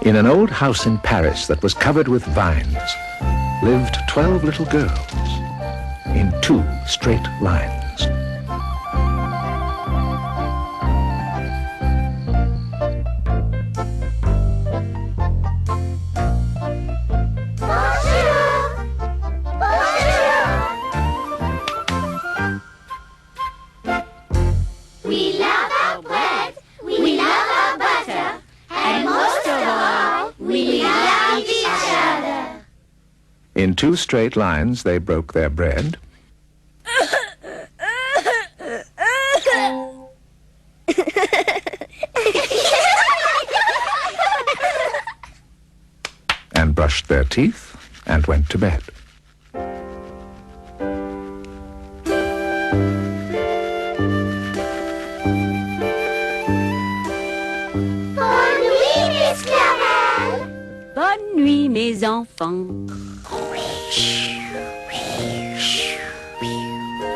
In an old house in Paris that was covered with vines lived 12 little girls in 2 straight lines. We love our bread, we love our butter, and most of all, we love each other. In 2 straight lines they broke their bread. And brushed their teeth and went to bed. Bonne nuit, mes enfants.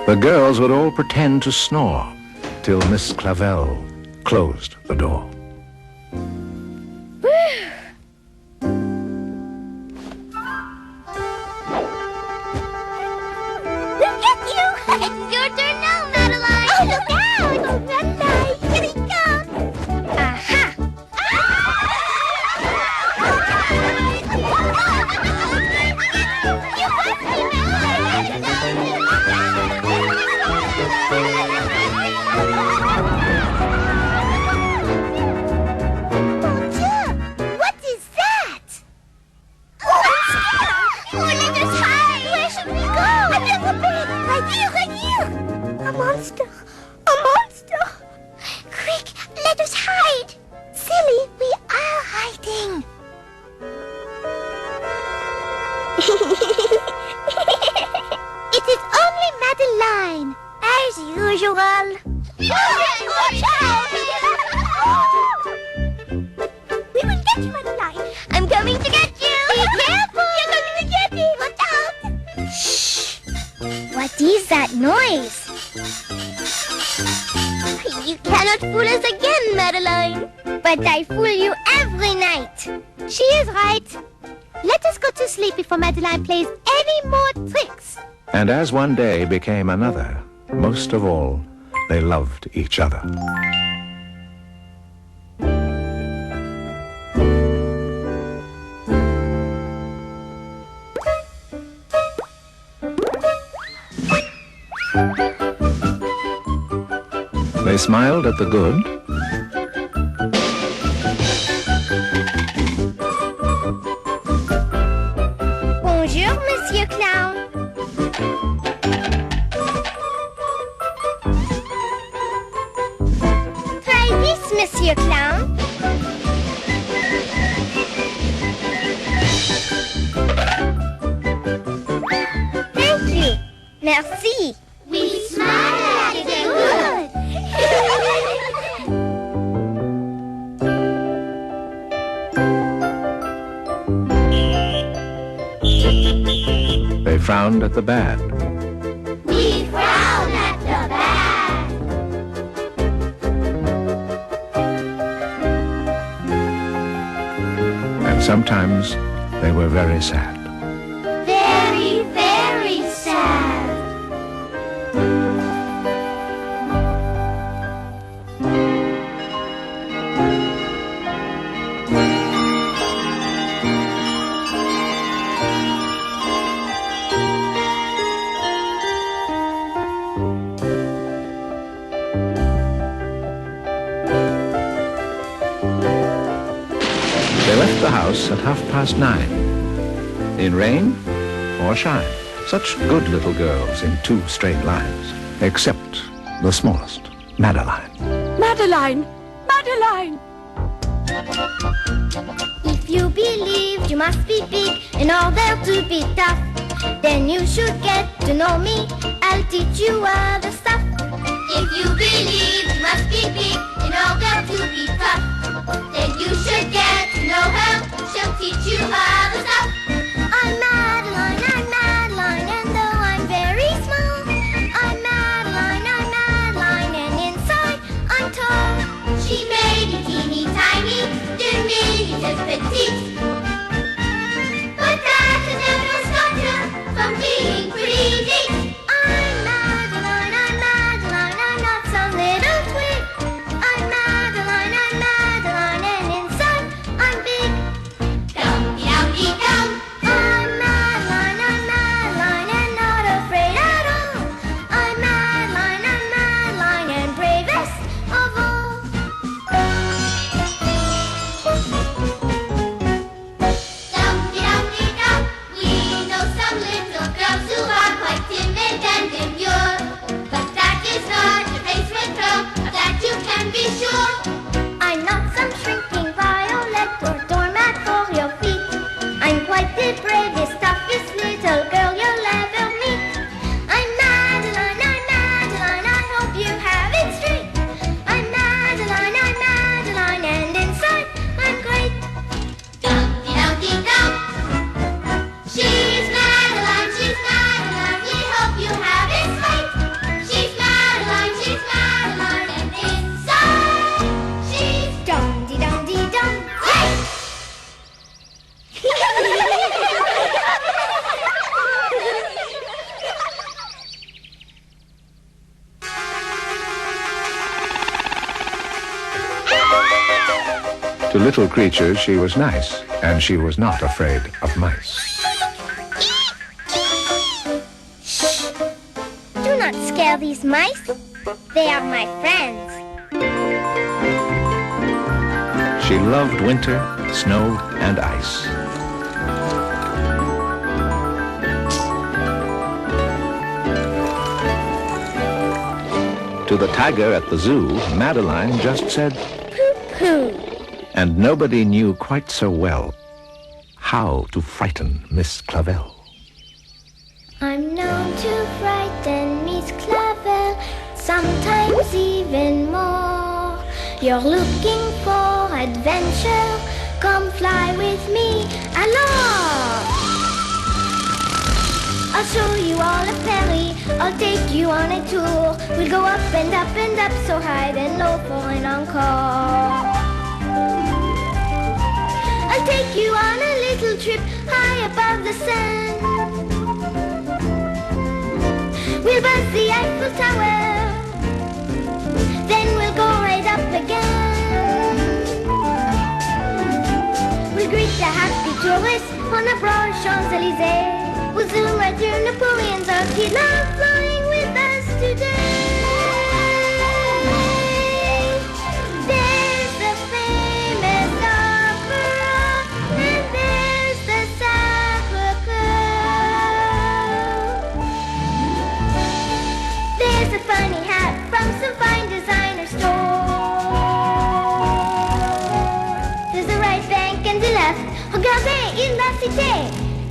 The girls would all pretend to snore till Miss Clavel closed the door. Look at you! It's your turn now, Madeline! Oh, look out! Oh, Madeline! Here he comes! Aha! You must be Madeline! Mon Dieu! What is that? Oh, I'm scared! Oh, let us hide! Where should we go? Under the bed! Right here, right here! A monster! A monster! Quick, let us hide! Silly, we are hiding! It is only Madeline, as usual. Watch out! We will get you, Madeline. I'm coming to get you. Be careful! You're going to get me. Watch out! Shh! What is that noise? You cannot fool us again, Madeline. But I fool you every night. She is right. Let us go to sleep before Madeline plays any more tricks. And as one day became another, most of all, they loved each other. They smiled at the good Bonjour, Monsieur Clown. Try this, Monsieur Clown. Thank you. Merci. We smile at the good. they frowned at the bad. We frown at the bad. And sometimes they were very sad. Very, very sad. They left the house at 9:30, in rain or shine. Such good little girls in 2 straight lines, except the smallest, Madeline. Madeline! Madeline! If you believe you must be big in order to be tough, then you should get to know me. I'll teach you other stuff. If you believe you must be big in order to be tough, then you should get to know her. She'll teach you other stuff. I'm Madeline, and though I'm very small, I'm Madeline, and inside I'm tall. She may be teeny tiny, to me just petite. To little creatures, she was nice, and she was not afraid of mice. Shh! Do not scare these mice. They are my friends. She loved winter, snow, and ice. To the tiger at the zoo, Madeline just said, Pooh. and nobody knew quite so well how to frighten Miss Clavel. I'm known to frighten Miss Clavel, sometimes even more. You're looking for adventure, come fly with me, alors! I'll show you all a fairy, I'll take you on a tour. We'll go up and up and up, so high and low for an encore. I'll take you on a little trip high above the sun. We'll buzz the Eiffel Tower, then we'll go right up again. We'll greet the happy tourists on the broad Champs-Élysées. We'll zoom right through Napoleon's arms. He'd love flying with us today. There's the famous opera, and there's the Sacre-Cœur. There's a funny hat from some fine designer store. There's a right bank and a left. Regardez, il la cité.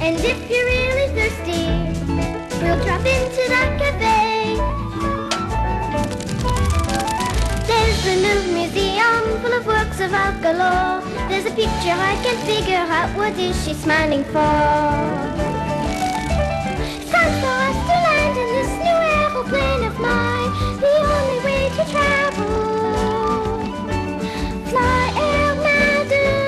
And if you're really thirsty, we'll drop into that cafe. There's the Louvre Museum full of works of art galore. There's a picture I can't figure out, what is she smiling for? It's time for us to land in this new aeroplane of mine, the only way to travel. Fly Air Madeline.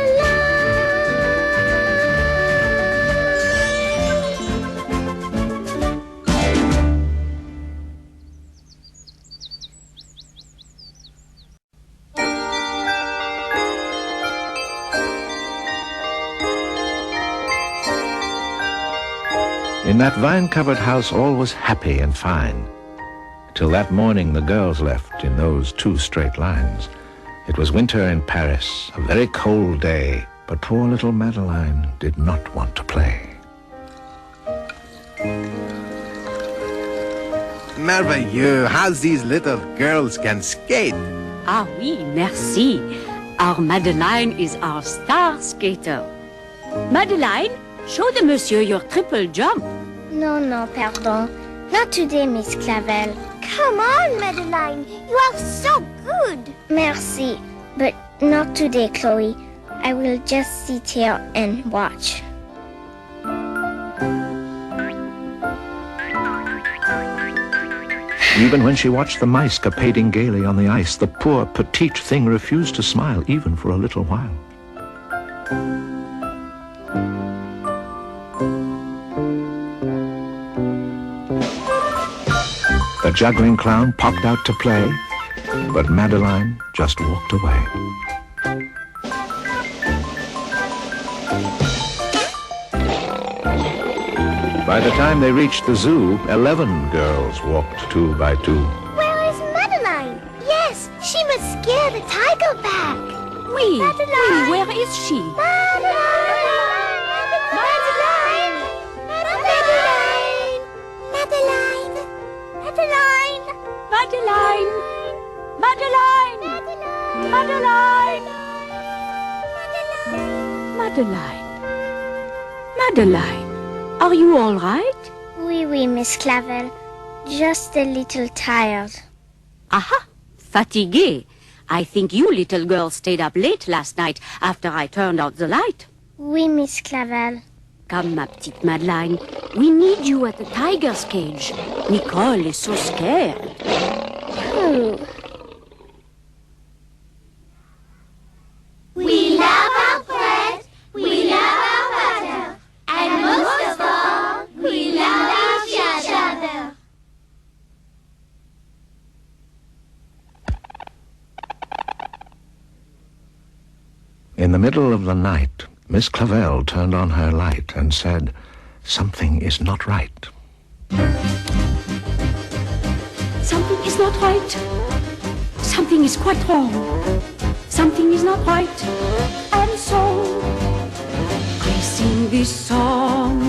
In that vine-covered house, all was happy and fine. Till that morning the girls left in those 2 straight lines. It was winter in Paris, a very cold day, but poor little Madeline did not want to play. Merveilleux, how these little girls can skate. Ah oui, merci. Our Madeline is our star skater. Madeline, show the monsieur your triple jump. No, pardon. Not today, Miss Clavel. Come on, Madeline. You are so good. Merci. But not today, Chloe. I will just sit here and watch. Even when she watched the mice capading gaily on the ice, the poor petite thing refused to smile even for a little while. The juggling clown popped out to play, but Madeline just walked away. By the time they reached the zoo, 11 girls walked 2 by 2. Where is Madeline? Yes, she must scare the tiger back. Oui, Madeline. oui, where is she? Madeline! Madeline! Madeline! Madeline! Madeline! Are you all right? Oui, Miss Clavel. Just a little tired. Aha! Fatigué. I think you little girl stayed up late last night after I turned out the light. Oui, Miss Clavel. Come, ma petite Madeline. We need you at the tiger's cage. Nicole is so scared. Ooh. We love our bread, we love our butter, and most of all, we love each other. In the middle of the night, Miss Clavel turned on her light and said, "Something is not right." Something is not right. Something is quite wrong. Something is not right. And so I sing this song.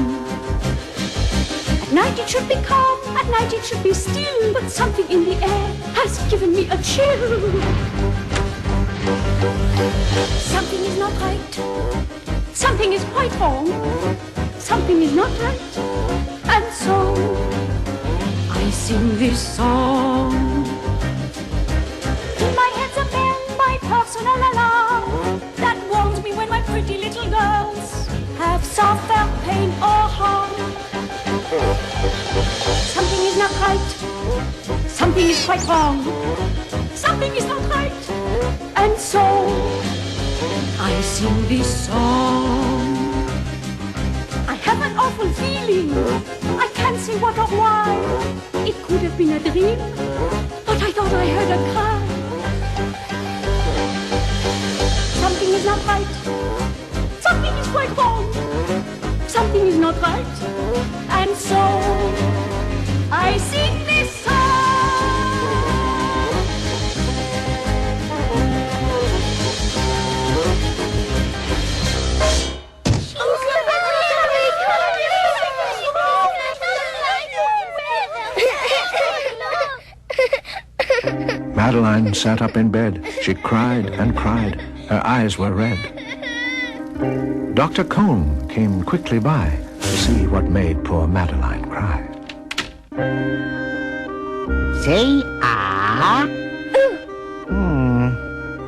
At night it should be calm, at night it should be still, but something in the air has given me a chill. Something is not right. Something is quite wrong. Something is not right. And so I sing this song. In my head's a bell, my personal alarm, that warns me when my pretty little girls have suffered pain or harm. Something is not right. Something is quite wrong. Something is not right. And so I sing this song. I have an awful feeling. I can't say what or why. It could have been a dream, but I thought I heard a cry. Something is not right. Something is quite wrong. Something is not right. And so I sing this song. Madeline sat up in bed. She cried and cried. Her eyes were red. Dr. Cone came quickly by to see what made poor Madeline cry. Say ah.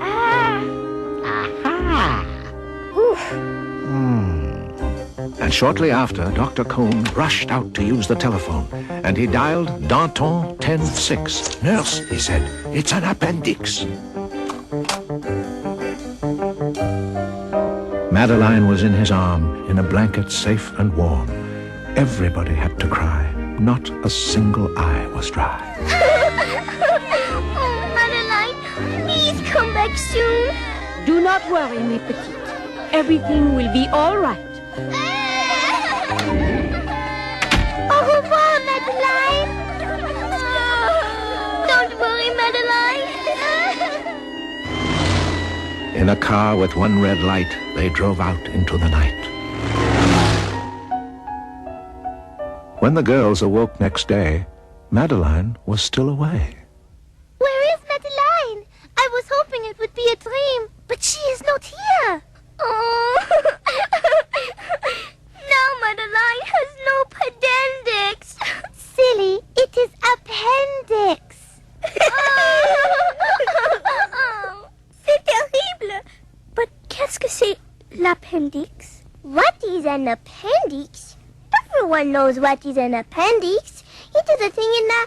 Aha. And shortly after, Dr. Cone rushed out to use the telephone, and he dialed Danton 106. "Nurse," he said, "it's an appendix." Madeline was in his arm, in a blanket safe and warm. Everybody had to cry. Not a single eye was dry. Oh, Madeline, please come back soon. Do not worry, mes petites. Everything will be all right. Au revoir, Madeline. Don't worry, Madeline. In a car with one red light, they drove out into the night. When the girls awoke next day, Madeline was still away. Where is Madeline? I was hoping it would be a dream, but she is not here. Oh. Now Madeline has no appendix. Silly, it is appendix. C'est terrible. But qu'est-ce que c'est l'appendix? What is an appendix? Everyone knows what is an appendix. It is a thing in the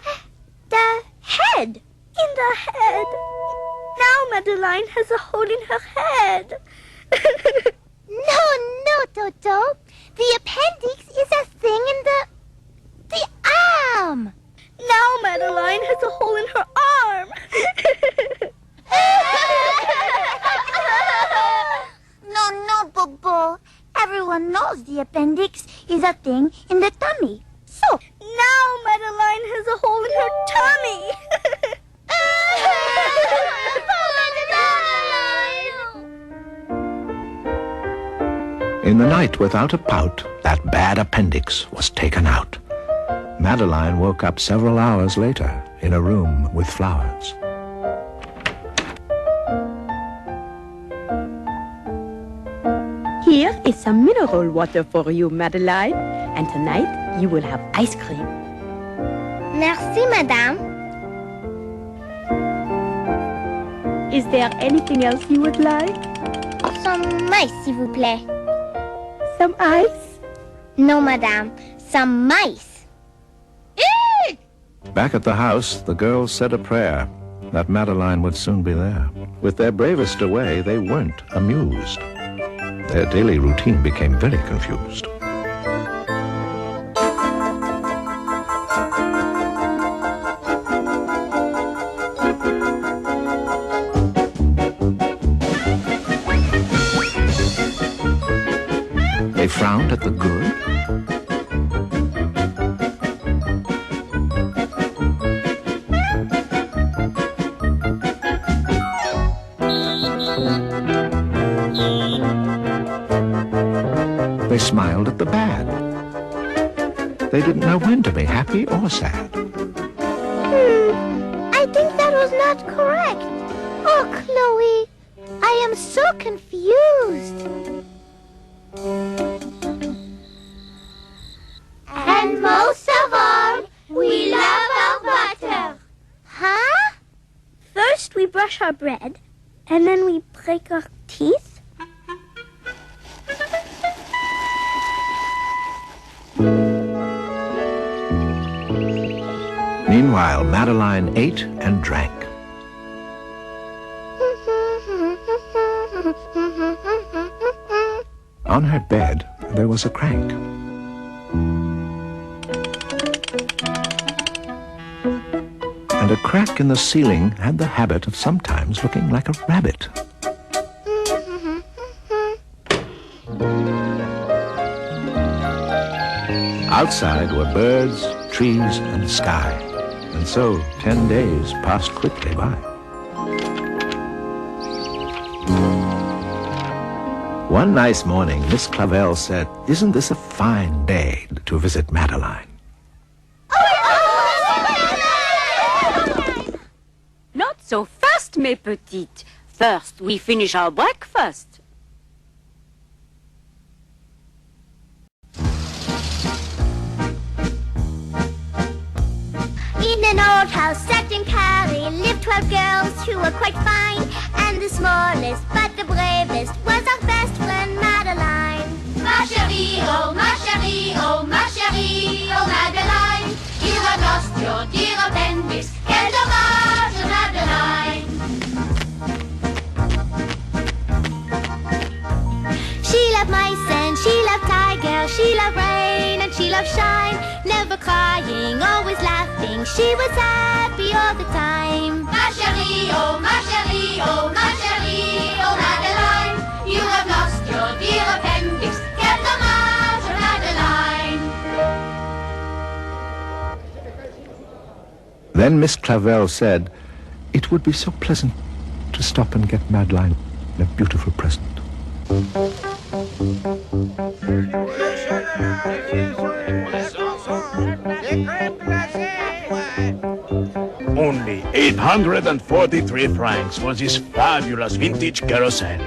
head. In the head. Now Madeline has a hole in her head. No, Toto. The appendix is a thing in the arm. Now Madeline has a hole in her arm. No, Bobo. Everyone knows the appendix is a thing in the tummy. So, now Madeline has a hole in her tummy. In the night, without a pout, that bad appendix was taken out. Madeline woke up several hours later in a room with flowers. Here is some mineral water for you, Madeline. And tonight you will have ice cream. Merci, madame. Is there anything else you would like? Some mice, s'il vous plaît. Some ice? No, madame. Some mice. Back at the house, the girls said a prayer that Madeline would soon be there. With their bravest away, they weren't amused. Their daily routine became very confused. frowned at the good? They smiled at the bad. They didn't know when to be happy or sad. I think that was not correct. Oh, Chloe, I am so confused. And most of all, we love our butter. Huh? First we brush our bread, and then we break our teeth. Meanwhile, Madeline ate and drank. On her bed, there was a crank. And a crack in the ceiling had the habit of sometimes looking like a rabbit. Outside were birds, trees, and sky. And so 10 days passed quickly by. One nice morning, Miss Clavel said, "Isn't this a fine day to visit Madeline?" Not so fast, mes petites. First, we finish our breakfast. In an old house set in Paris lived 12 girls who were quite fine. And the smallest but the bravest was our best friend Madeline. Ma chérie, oh ma chérie, oh ma chérie, oh Madeline, you have lost your dear appendix. Quel dommage, Madeline. She loved mice and she loved tigers, she loved rain and she loved shine. Never crying, always laughing, she was happy all the time. Ma chérie, oh ma chérie, oh ma chérie, oh Madeline, you have lost your dear appendix. Quel dommage, Madeline. Then Miss Clavel said, "It would be so pleasant to stop and get Madeline a beautiful present." Only 843 francs for this fabulous vintage carousel.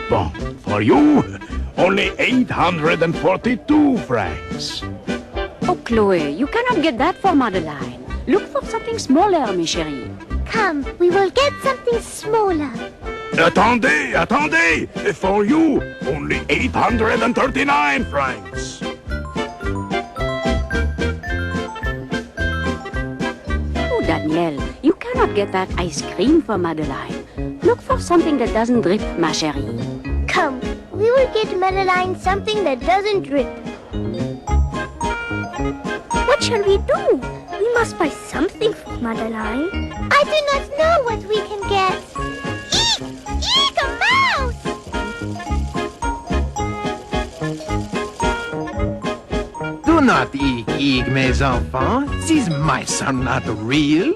Bon, for you, only 842 francs. Oh, Chloe, you cannot get that for Madeline. Look for something smaller, mes chérie. Come, we will get something smaller. Attendez, attendez! For you, only 839 francs. Oh, Danielle, you cannot get that ice cream for Madeline. Look for something that doesn't drip, ma chérie. Come, we will get Madeline something that doesn't drip. What shall we do? We must buy something for Madeline. I do not know what we can get. Eek! Eek, a mouse! Do not eek, mes enfants. These mice are not real.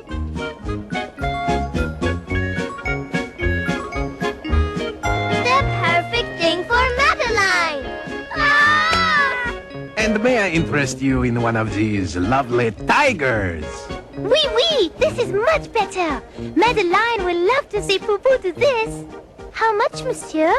The perfect thing for Madeline! Ah! And may I interest you in one of these lovely tigers? Oui, this is much better. Madeline will love to see Poo-Poo to this. How much, monsieur?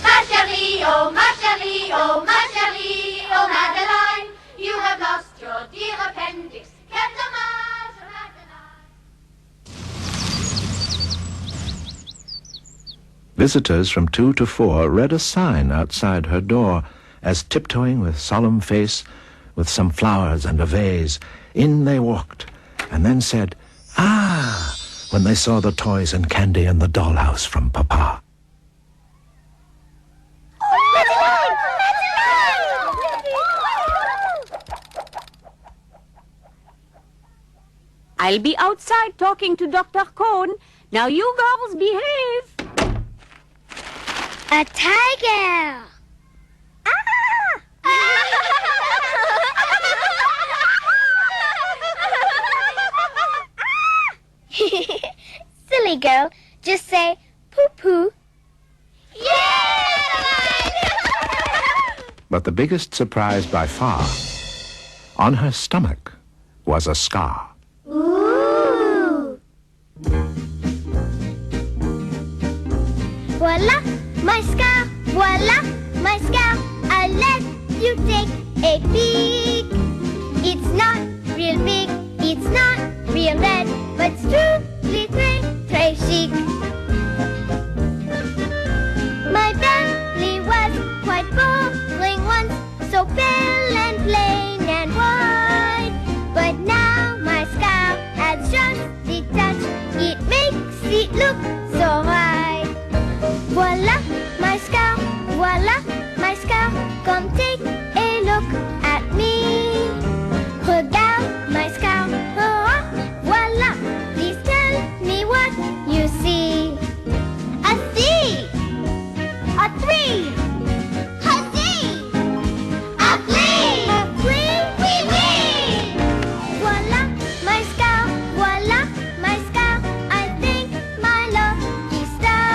Ma chérie, oh ma chérie, oh ma chérie, oh Madeline, you have lost your dear appendix. Quel dommage, Madeline. Visitors from 2 to 4 read a sign outside her door as, tiptoeing with solemn face, with some flowers and a vase, in they walked, and then said, "Ah," when they saw the toys and candy in the dollhouse from Papa. Madeline! Madeline! I'll be outside talking to Dr. Cone. Now you girls behave. A tiger! Silly girl, just say poo-poo. But the biggest surprise by far, on her stomach was a scar. Ooh! Voila, my scar! Voila, my scar! I'll let you take a peek. It's not real big, it's not real red, but it's truly très chic. My belly was quite boring once, so pale and plain and white. But now my scar has just detached, it makes it look so right. Voila, my scar, voila, my scar. Come take a look at me. Regarde my scar, oh, voila. Please tell me what you see. A C, a 3, a Z, a flea, a flea, wee wee. Voila, my scar, voila, my scar. I thank my lucky star.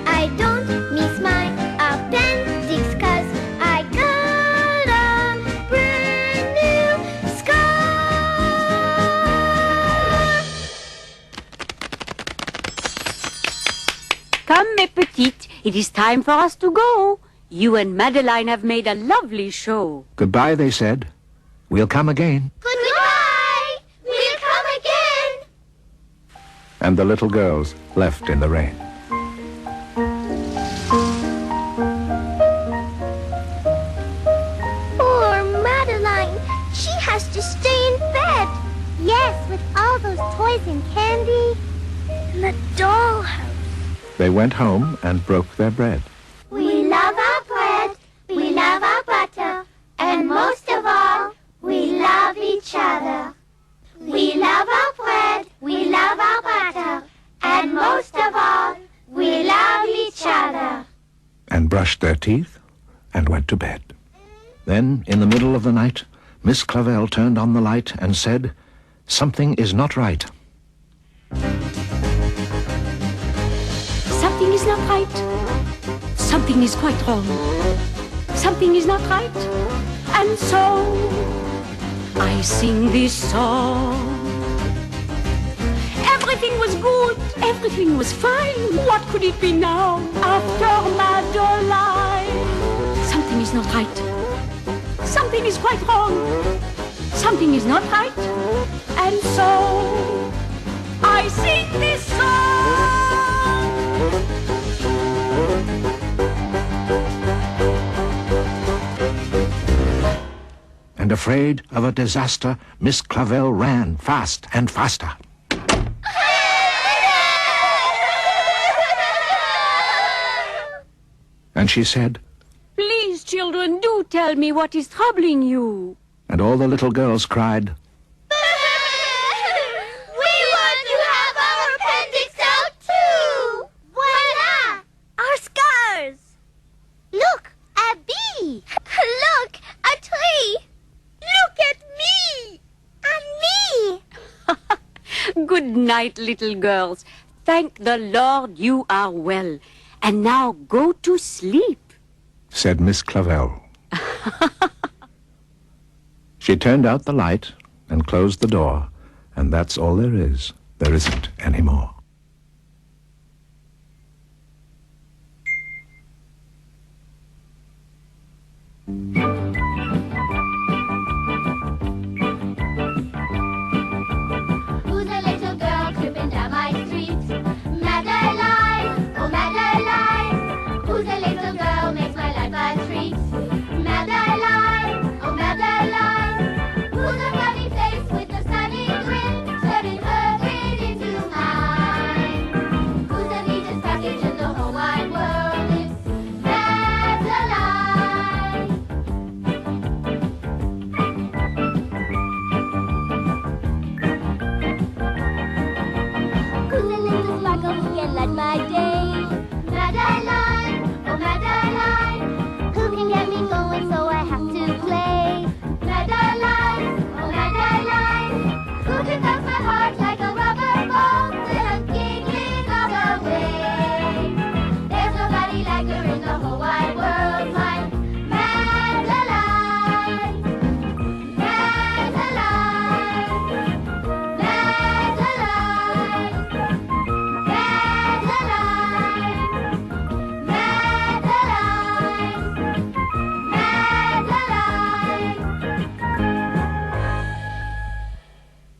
I don't miss my appendix 'cause I got a brand new scar. Come, mes petites, it is time for us to go. You and Madeline have made a lovely show. Goodbye, they said. We'll come again. Goodbye! We'll come again! And the little girls left in the rain. Poor Madeline. She has to stay in bed. Yes, with all those toys and candy. And the dollhouse. They went home and broke their bread. We love our bread. We love our butter. And most of all, we love each other. We love our bread. We love our butter. And most of all, we love each other. And brushed their teeth and went to bed. Then, in the middle of the night, Miss Clavel turned on the light and said, "Something is not right." Something is not right. Something is quite wrong. Something is not right. And so I sing this song. Everything was good. Everything was fine. What could it be now after Madeline? Something is not right. Something is quite wrong. Something is not right. And so I sing this song. And afraid of a disaster, Miss Clavel ran fast and faster. And she said, Please, children, do tell me what is troubling you. and all the little girls cried, We want to have our appendix out too! Voila! Our scars! Look, a bee! Look, a tree! Look at me! And me! Good night, little girls. Thank the Lord you are well. And now go to sleep. said Miss Clavel. She turned out the light and closed the door, and that's all there is. There isn't any more.